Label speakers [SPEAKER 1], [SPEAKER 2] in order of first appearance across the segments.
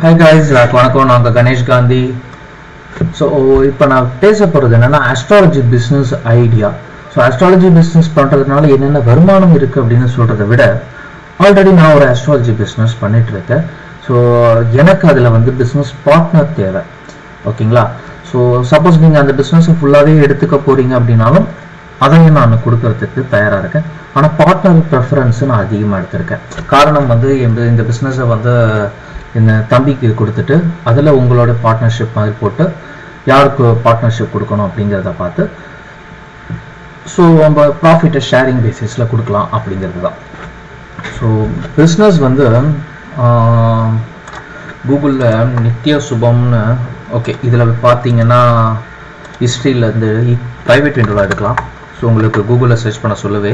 [SPEAKER 1] Hi guys, வணக்கம். நான் Ganesh Gandhi. So இப்போ நான் பேச போகிறது என்னென்னா astrology business idea. So astrology business பண்ணுறதுனால என்னென்ன வருமானம் இருக்குது அப்படின்னு சொல்கிறத விட ஆல்ரெடி நான் ஒரு ஆஸ்ட்ராலஜி பிஸ்னஸ் பண்ணிகிட்ருக்கேன். ஸோ எனக்கு அதில் பிஸ்னஸ் பார்ட்னர் தேவை. ஓகேங்களா? ஸோ சப்போஸ் நீங்கள் அந்த பிஸ்னஸை ஃபுல்லாகவே எடுத்துக்க போகிறீங்க அப்படின்னாலும் அதையும் நான் கொடுக்கறதுக்கு தயாராக இருக்கேன். ஆனால் பார்ட்னர் ப்ரெஃபரன்ஸு நான் அதிகமாக எடுத்திருக்கேன். காரணம் இந்த பிஸ்னஸை இந்த தம்பிக்கு கொடுத்துட்டு அதில் உங்களோட பார்ட்னர்ஷிப் மாதிரி போட்டு யாருக்கு பார்ட்னர்ஷிப் கொடுக்கணும் அப்படிங்கிறத பார்த்து ஸோ நம்ம ப்ராஃபிட்டை ஷேரிங் பேசிஸில் கொடுக்கலாம் அப்படிங்கிறது தான். ஸோ பிஸ்னஸ் கூகுளில் நித்ய சுபம்னு ஓகே இதில் பார்த்தீங்கன்னா ஹிஸ்ட்ரியிலேருந்து ப்ரைவேட் விண்டோவில் எடுக்கலாம். ஸோ உங்களுக்கு கூகுளில் சர்ச் பண்ண சொல்லவே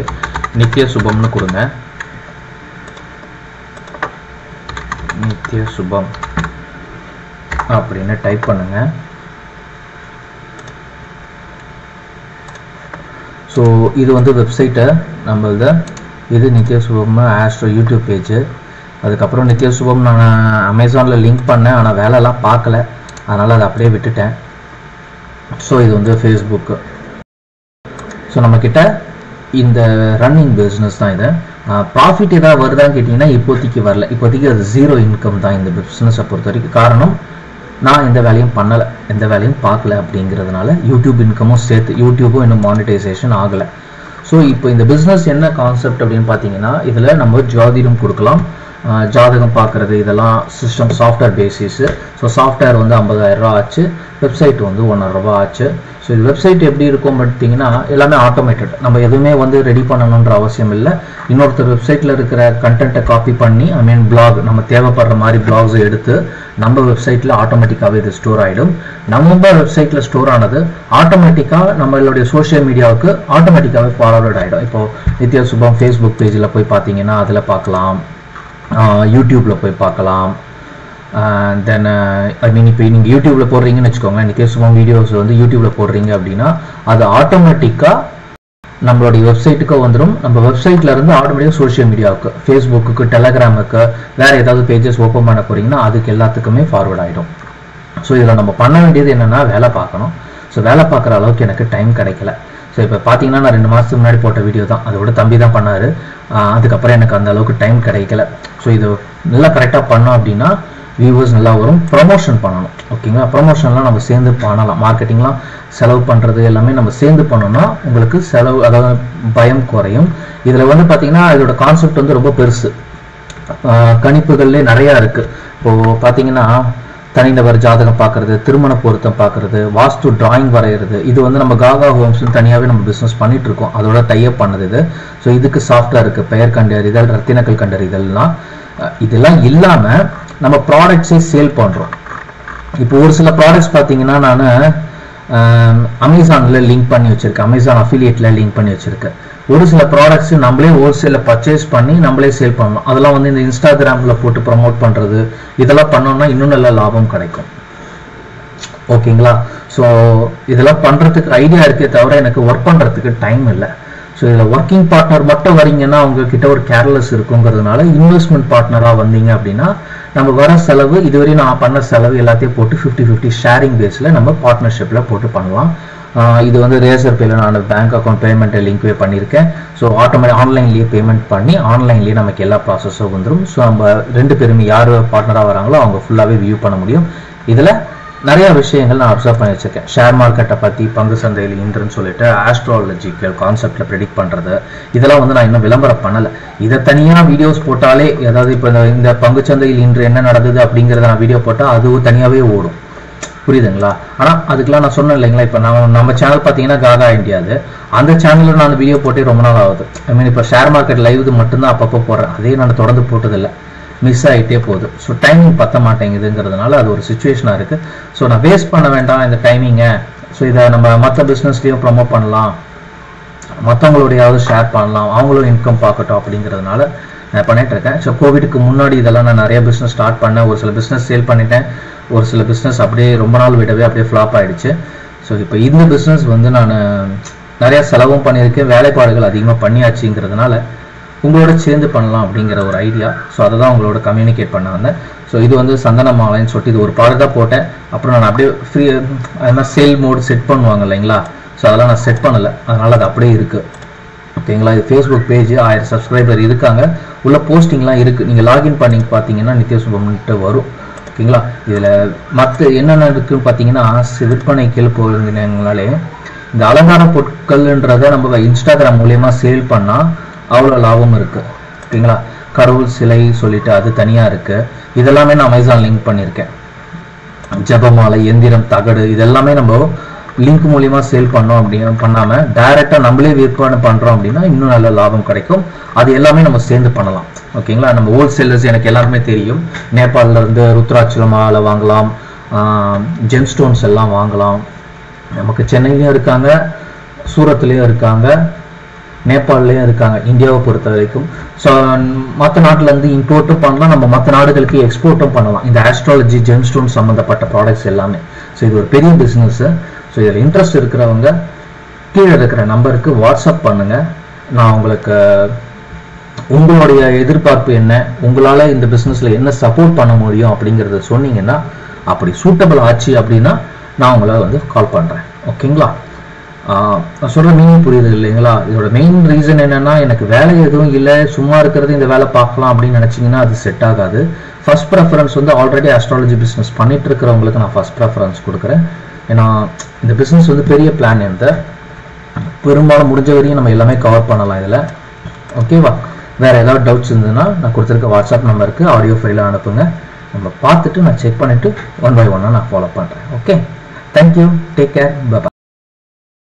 [SPEAKER 1] நித்ய சுபம்னு கொடுங்க. நித்ய சுபம் அப்படின்னு டைப் பண்ணுங்க. ஸோ இது வெப்சைட்டை நம்மளது. இது நித்ய சுபம் ஆஸ்ட்ரோ யூடியூப் பேஜு. அதுக்கப்புறம் நித்ய சுபம் நான் அமேசானில் லிங்க் பண்ணேன், ஆனால் வேலைலாம் பார்க்கல, அதனால் அதை அப்படியே விட்டுட்டேன். ஸோ இது ஃபேஸ்புக்கு. ஸோ நம்மக்கிட்ட இந்த ரன்னிங் பிஸ்னஸ் தான். இது ப்ராஃபிட் ஏதாவது வருதான்னு கேட்டிங்கன்னா இப்போதைக்கு வரல. இப்போதைக்கு அது ஜீரோ இன்கம் தான் இந்த பிஸ்னஸை பொறுத்த வரைக்கும். காரணம் நான் எந்த வேலையும் பண்ணலை, எந்த வேலையும் பார்க்கல அப்படிங்கிறதுனால யூடியூப் இன்கமும் சேர்த்து யூடியூபும் இன்னும் மானிட்டைசேஷன் ஆகலை. ஸோ இப்போ இந்த பிஸ்னஸ் என்ன கான்செப்ட் அப்படின்னு பார்த்தீங்கன்னா இதில் நம்ம ஜோதிடம் கொடுக்கலாம், ஜாதகம் பார்க்குறது, இதெல்லாம் system software basis. So software 50,000 ஆச்சு, வெப்சைட் 1,50,000 ஆச்சு. ஸோ இது வெப்சைட் எப்படி இருக்கும் பார்த்தீங்கன்னா எல்லாமே ஆட்டோமேட்டட். நம்ம எதுவுமே ரெடி பண்ணணுன்ற அவசியம் இல்லை. இன்னொருத்தர் வெப்சைட்டில் இருக்கிற கண்டென்ட்டை காப்பி பண்ணி பிளாக் நம்ம தேவைப்படுற மாதிரி பிளாக்ஸை எடுத்து நம்ம வெப்சைட்டில் ஆட்டோமேட்டிக்காகவே இது ஸ்டோர் ஆகிடும். நம்ம வெப்சைட்டில் ஸ்டோர் ஆனது ஆட்டோமேட்டிக்காக நம்மளுடைய சோஷியல் மீடியாவுக்கு ஆட்டோமேட்டிக்காகவே ஃபார்வர்ட் ஆகிடும். இப்போது நித்ய சுபம் ஃபேஸ்புக் பேஜில் போய் பார்த்தீங்கன்னா அதில் பார்க்கலாம், யூடியூப்பில் போய் பார்க்கலாம். தென் இப்போ நீங்கள் யூடியூப்பில் போடுறீங்கன்னு வச்சுக்கோங்களேன், நித்ய சுபம் வீடியோஸ் யூடியூப்பில் போடுறீங்க அப்படின்னா அது ஆட்டோமேட்டிக்காக நம்மளுடைய வெப்சைட்டுக்கு வந்துடும். நம்ம வெப்சைட்டில் இருந்து ஆட்டோமேட்டிக்காக சோஷியல் மீடியாவுக்கு, ஃபேஸ்புக்கு, டெலகிராமுக்கு, வேறு ஏதாவது பேஜஸ் ஓப்பன் பண்ண போகிறீங்கன்னா அதுக்கு எல்லாத்துக்குமே ஃபார்வர்ட் ஆகிடும். ஸோ இதில் நம்ம பண்ண வேண்டியது என்னென்னா வேலை பார்க்கணும். ஸோ வேலை பார்க்குற அளவுக்கு எனக்கு டைம் கிடைக்கல. ஸோ இப்போ பார்த்தீங்கன்னா நான் 2 மாதத்துக்கு முன்னாடி போட்ட வீடியோ தான், அதோட தம்பி தான் பண்ணார். அதுக்கப்புறம் எனக்கு அந்த அளவுக்கு டைம் கிடைக்கல. ஸோ இது நல்லா கரெக்டாக பண்ணோம் அப்படின்னா வியூவர்ஸ் நல்லா வரும். ப்ரொமோஷன் பண்ணணும். ஓகேங்களா? ப்ரொமோஷன்லாம் நம்ம சேர்ந்து பண்ணலாம். மார்க்கெட்டிங்லாம் செலவு பண்ணுறது எல்லாமே நம்ம சேர்ந்து பண்ணோம்னா உங்களுக்கு செலவு, அதாவது பயம் குறையும். இதில் பார்த்தீங்கன்னா இதோட கான்செப்ட் ரொம்ப பெருசு. கணிப்புகள்லேயே நிறையா இருக்குது. இப்போது பார்த்தீங்கன்னா தனிநபர் ஜாதகம் பார்க்குறது, திருமண பொருத்தம் பார்க்குறது, வாஸ்து டிராயிங் வரைகிறது, இது நம்ம காகா ஹோம்ஸ்னு தனியாகவே நம்ம பிஸ்னஸ் பண்ணிட்டு இருக்கோம். அதோட டைப் பண்ணது இது. ஸோ இதுக்கு சாஃப்ட்வேர் இருக்குது, பெயர் கண்டறிதல், ரத்தினக்கல் கண்டறிதல்லாம். இதெல்லாம் இல்லாமல் நம்ம ப்ராடக்ட்ஸே சேல் பண்ணுறோம். இப்போ ஒரு சில ப்ராடக்ட்ஸ் பார்த்தீங்கன்னா நான் அமேசானில் லிங்க் பண்ணி வச்சுருக்கேன், அமேசான் அஃபிலியேட்டில் லிங்க் பண்ணி வச்சுருக்கேன். ஒரு சில ப்ராடக்ட்ஸ் நம்மளே ஹோல்சேலில் பர்ச்சேஸ் பண்ணி நம்மளே சேல் பண்ணணும். அதெல்லாம் இந்த இன்ஸ்டாகிராமில் போட்டு ப்ரமோட் பண்ணுறது, இதெல்லாம் பண்ணோம்னா இன்னும் நல்ல லாபம் கிடைக்கும். ஓகேங்களா? ஸோ இதெல்லாம் பண்ணுறதுக்கு ஐடியா இருக்கே தவிர எனக்கு ஒர்க் பண்ணுறதுக்கு டைம் இல்லை. ஸோ இதில் ஒர்க்கிங் பார்ட்னர் மட்டும் வரீங்கன்னா உங்ககிட்ட ஒரு கேர்லெஸ் இருக்குங்கிறதுனால இன்வெஸ்ட்மெண்ட் பார்ட்னராக வந்தீங்க அப்படின்னா நம்ம வர செலவு, இதுவரை நான் பண்ண செலவு எல்லாத்தையும் போட்டு 50-50 ஷேரிங் பேஸில் நம்ம பார்ட்னர்ஷிப்பில் போட்டு பண்ணலாம். இது ரேசர் பேல நான் பேங்க் அக்கௌண்ட் பேமெண்ட்டை லிங்க்வே பண்ணியிருக்கேன். ஸோ ஆட்டோமேட்டிக் ஆன்லைன்லேயே பேமெண்ட் பண்ணி ஆன்லைன்லேயே நமக்கு எல்லா ப்ராசஸும் வந்துடும். ஸோ நம்ம 2 பேருமே யார் பார்ட்னராக வராங்களோ அவங்க ஃபுல்லாகவே வியூ பண்ண முடியும். இதில் நிறையா விஷயங்கள் நான் அப்சர்வ் பண்ணி வச்சுருக்கேன். ஷேர் மார்க்கெட்டை பற்றி, பங்கு சந்தையில் இன்றுன்னு சொல்லிட்டு ஆஸ்ட்ராலஜிக்கல் கான்செப்டில் ப்ரெடிக்ட் பண்ணுறது, இதெல்லாம் நான் இன்னும் விளம்பரம் பண்ணலை. இதை தனியாக வீடியோஸ் போட்டாலே, அதாவது இப்போ இந்த பங்கு சந்தையில் இன்று என்ன நடந்தது அப்படிங்கிறத நான் வீடியோ போட்டால் அது தனியாகவே ஓடும். புரியுதுங்களா? ஆனால் அதுக்கெலாம் நான் சொன்னேன் இல்லைங்களா, இப்போ நம்ம சேனல் பார்த்தீங்கன்னா காகா இண்டியாது, அந்த சேனலில் நான் வீடியோ போட்டே ரொம்ப நாள் ஆகுது. இப்போ ஷேர் மார்க்கெட் லைவ் மட்டும்தான் அப்பப்போ போடுறேன், அதே நான் தொடர்ந்து போட்டதில்லை, மிஸ் ஆகிட்டே போகுது. ஸோ டைமிங் பற்ற மாட்டேங்குதுங்கிறதுனால அது ஒரு சுச்சுவேஷனாக இருக்குது. ஸோ நான் வேஸ்ட் பண்ண வேண்டாம் இந்த டைமிங்கை. ஸோ இதை நம்ம மற்ற பிஸ்னஸ்லேயும் ப்ரமோட் பண்ணலாம், மற்றவங்களுடையாவது ஷேர் பண்ணலாம், அவங்களும் இன்கம் பார்க்கட்டும் அப்படிங்கிறதுனால நான் பண்ணிட்டு இருக்கேன். ஸோ கோவிடுக்கு முன்னாடி இதெல்லாம் நான் நிறைய பிஸ்னஸ் ஸ்டார்ட் பண்ணேன். ஒரு சில பிஸ்னஸ் சேல் பண்ணிட்டேன், ஒரு சில பிஸ்னஸ் அப்படியே ரொம்ப நாள் விடவே அப்படியே ஃப்ளாப் ஆகிடுச்சு. ஸோ இப்போ இந்த பிஸ்னஸ் நான் நிறையா செலவும் பண்ணியிருக்கேன், வேலைப்பாடுகள் அதிகமாக பண்ணியாச்சுங்கிறதுனால உங்களோட சேர்ந்து பண்ணலாம் அப்படிங்கிற ஒரு ஐடியா. ஸோ அதை தான் உங்களோட கம்யூனிகேட் பண்ண வந்தேன். ஸோ இது வந்து சந்தன மாலைன்னு சொல்லிட்டு இது ஒரு ப்ராடக்ட் தான் போட்டேன். அப்புறம் நான் அப்படியே ஃப்ரீ அது மாதிரி சேல் மோட் செட் பண்ணுவாங்க இல்லைங்களா, ஸோ அதெல்லாம் நான் செட் பண்ணலை, அதனால் அது அப்படியே இருக்குது. ஓகேங்களா, இது ஃபேஸ்புக் பேஜ் 1000 சப்ஸ்கிரைபர் இருக்காங்க, உள்ள போஸ்டிங்லாம் இருக்குது. நீங்கள் லாகின் பண்ணி பார்த்தீங்கன்னா நித்யா சுபம்ன்ட்டு வரும். ஓகேங்களா, இதில் மற்ற என்னென்ன இருக்குதுன்னு பார்த்தீங்கன்னா விற்பனைக்கு போகிறீங்கனாலே இந்த அலங்கார பொருட்கள்ன்றதை நம்ம இன்ஸ்டாகிராம் மூலயமா சேல் பண்ணால் அவ்வளோ லாபம் இருக்குது. ஓகேங்களா, கடவுள் சிலை சொல்லிட்டு அது தனியாக இருக்குது. இதெல்லாமே நான் அமேசான் லிங்க் பண்ணியிருக்கேன். ஜபமாலை, எந்திரம், தகடு இதெல்லாமே நம்ம லிங்க் மூலியமா சேல் பண்ணோம் அப்படின்னு பண்ணாமல் டைரெக்டாக நம்மளே விற்பனை பண்ணுறோம் அப்படின்னா இன்னும் நல்ல லாபம் கிடைக்கும். அது எல்லாமே நம்ம சேர்ந்து பண்ணலாம். ஓகேங்களா, நம்ம ஹோல்சேலர்ஸ் எனக்கு எல்லாருமே தெரியும். நேபாளில் இருந்து ருத்ராட்ச மாலை வாங்கலாம், ஜெம் ஸ்டோன்ஸ் எல்லாம் வாங்கலாம். நமக்கு சென்னையிலையும் இருக்காங்க, சூரத்லேயும் இருக்காங்க, நேபாள்லேயும் இருக்காங்க, இந்தியாவை பொறுத்த வரைக்கும். ஸோ மற்ற நாட்டிலேருந்து இம்போர்ட்டும் பண்ணலாம், நம்ம மற்ற நாடுகளுக்கு எக்ஸ்போர்ட்டும் பண்ணலாம் இந்த ஆஸ்ட்ராலஜி ஜெம் ஸ்டோன் சம்மந்தப்பட்ட ப்ராடக்ட்ஸ் எல்லாமே. ஸோ இது ஒரு பெரிய பிஸ்னஸ்ஸு. ஸோ இதில் இன்ட்ரெஸ்ட் இருக்கிறவங்க கீழே இருக்கிற நம்பருக்கு வாட்ஸ்அப் பண்ணுங்கள். நான் உங்களுக்கு உங்களுடைய எதிர்பார்ப்பு என்ன, உங்களால் இந்த பிஸ்னஸில் என்ன சப்போர்ட் பண்ண முடியும் அப்படிங்கிறத சொன்னீங்கன்னா, அப்படி சூட்டபிள் ஆச்சு அப்படின்னா நான் உங்களை வந்து கால் பண்ணுறேன். ஓகேங்களா, நான் சொல்கிற மீனிங் புரியுது இல்லைங்களா? இதோட மெயின் ரீசன் என்னென்னா, எனக்கு வேலை எதுவும் இல்லை, சும்மா இருக்கிறது இந்த வேலை பார்க்கலாம் அப்படின்னு நினச்சிங்கன்னா அது செட் ஆகாது. ஃபர்ஸ்ட் ப்ரெஃபரன்ஸ் வந்து ஆல்ரெடி ஆஸ்ட்ராலஜி பிஸ்னஸ் பண்ணிட்டு இருக்கிறவங்களுக்கு நான் ஃபர்ஸ்ட் ப்ரெஃபரன்ஸ் கொடுக்குறேன். ஏன்னா இந்த பிஸ்னஸ் வந்து பெரிய பிளான், எந்த பெரும்பாலும் முடிஞ்ச வரையும் நம்ம எல்லாமே கவர் பண்ணலாம் இதில். ஓகேவா, வேறு ஏதாவது டவுட்ஸ் இருந்ததுன்னா நான் கொடுத்துருக்க வாட்ஸ்அப் நம்பருக்கு ஆடியோ ஃபைலாக அனுப்புங்க. நம்ம பார்த்துட்டு நான் செக் பண்ணிவிட்டு 1 by 1 நான் ஃபாலோ பண்ணுறேன். Okay, thank you, take care, by.